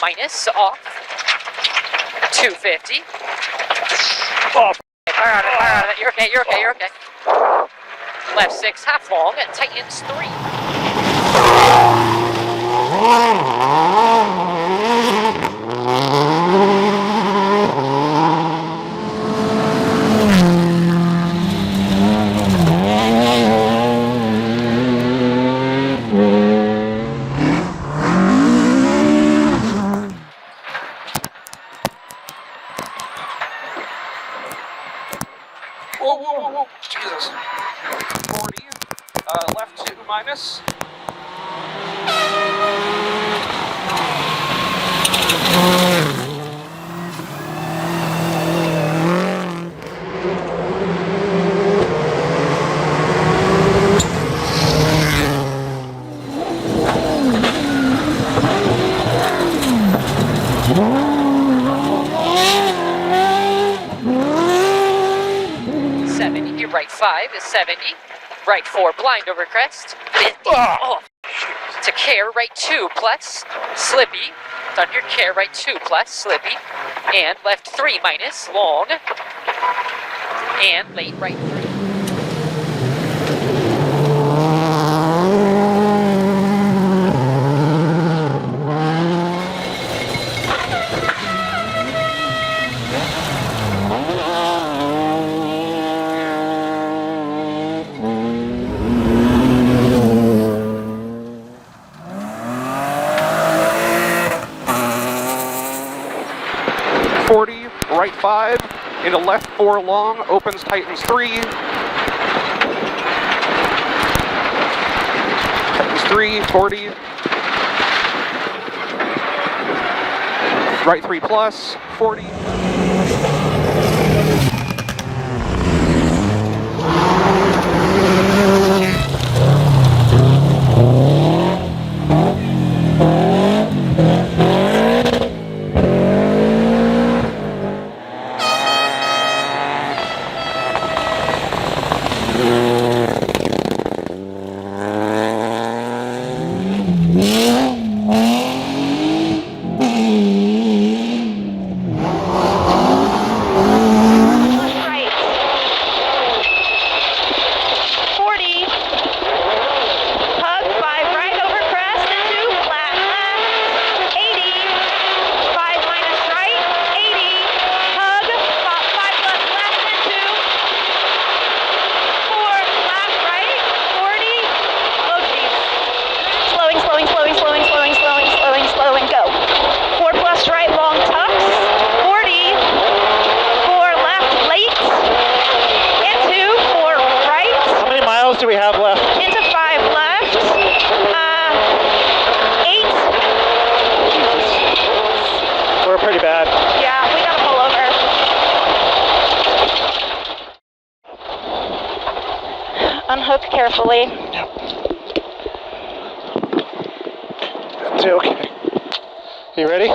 Minus off 250. Oh, fire out of it. You're okay. Left 6 half long and tightens 3. Whoa, Jesus. 40, left 2 minus. Right 5 is 70. Right 4 blind over crest. 50. Oh, to care, right 2 plus. Slippy. On your care, right 2 plus. Slippy. And left 3 minus. Long. And late right 3. Right 5, into left 4 long, opens, tightens 3. Tightens 3, 40. Right 3 plus, 40. Do we have left? Into 5 left. 8. We're pretty bad. Yeah, we gotta pull over. Unhook carefully. That's okay. You ready?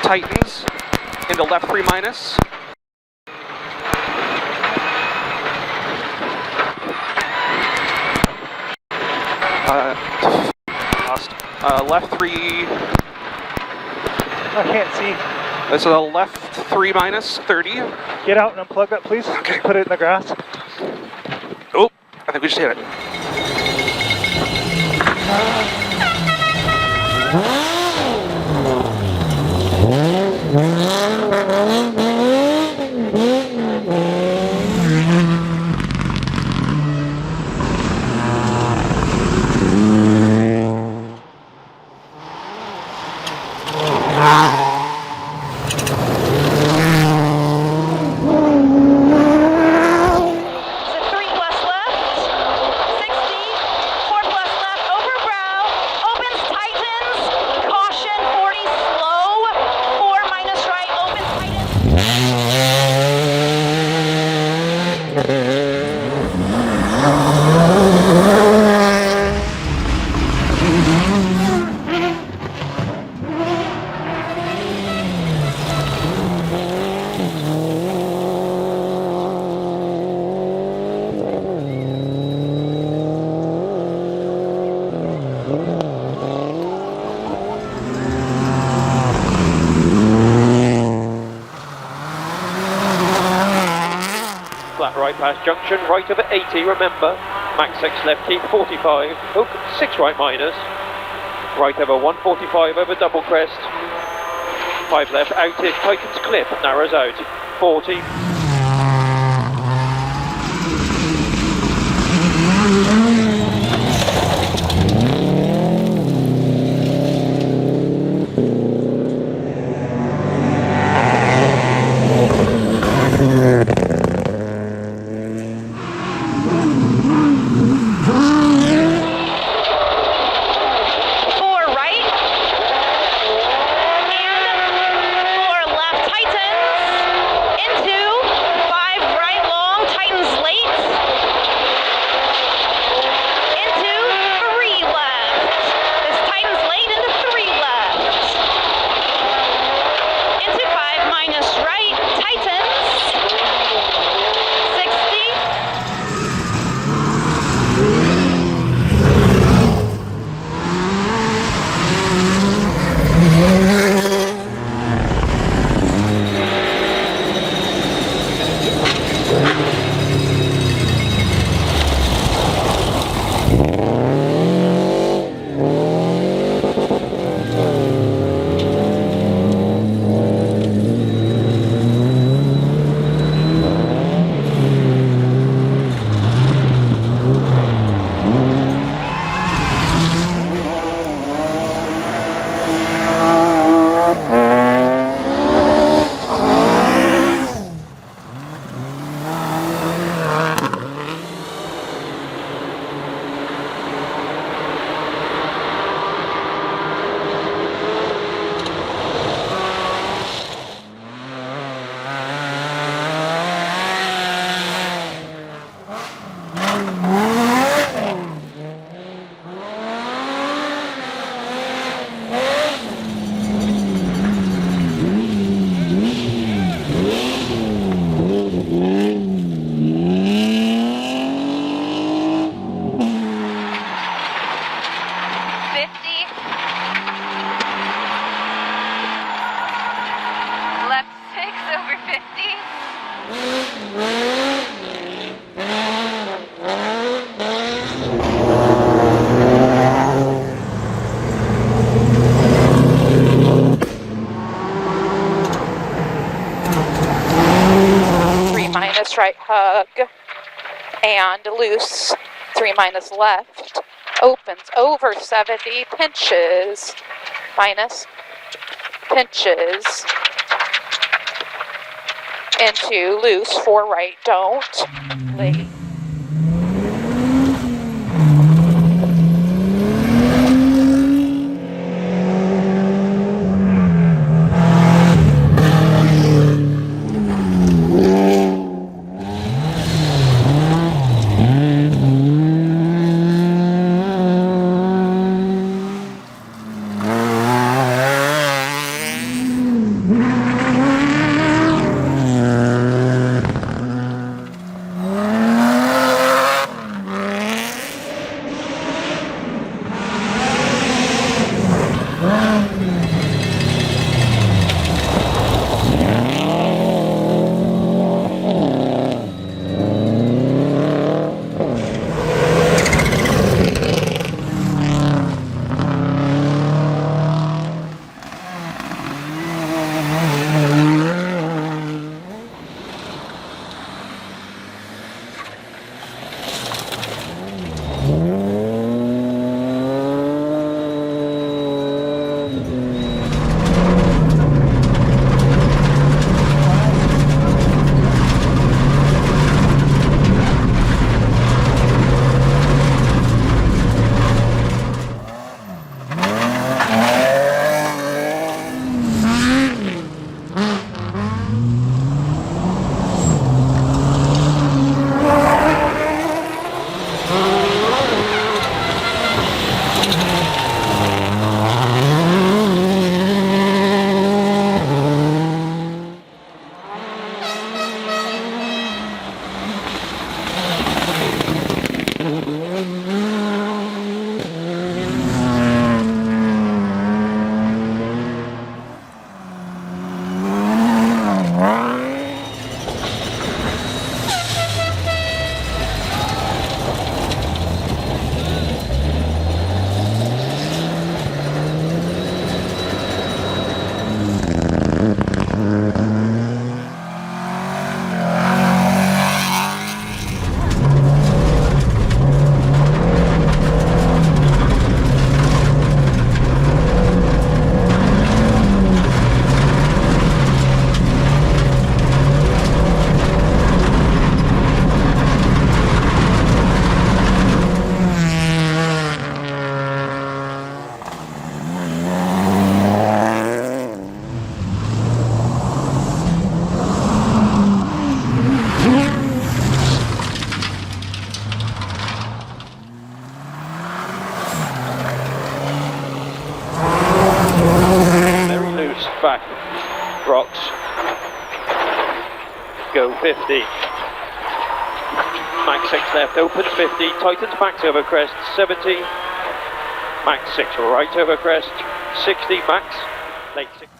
Tightens into left 3 minus. Lost. Left 3. I can't see. This is a left 3 minus 30. Get out and unplug that, please. Okay. Put it in the grass. Oh, I think we just hit it. bypass junction, right over 80, remember. Max 6 left, keep 45. Hook, 6 right minus. Right over 145 over double crest. 5 left, out is tightens clip, narrows out. 40. Right hug and loose, 3 minus left, opens over 70, pinches, minus, pinches, into loose, 4 right, don't, late. back, rocks, go 50. Max 6 left, opens 50, tightens max over crest, 70. Max 6 right over crest, 60 max, late 6.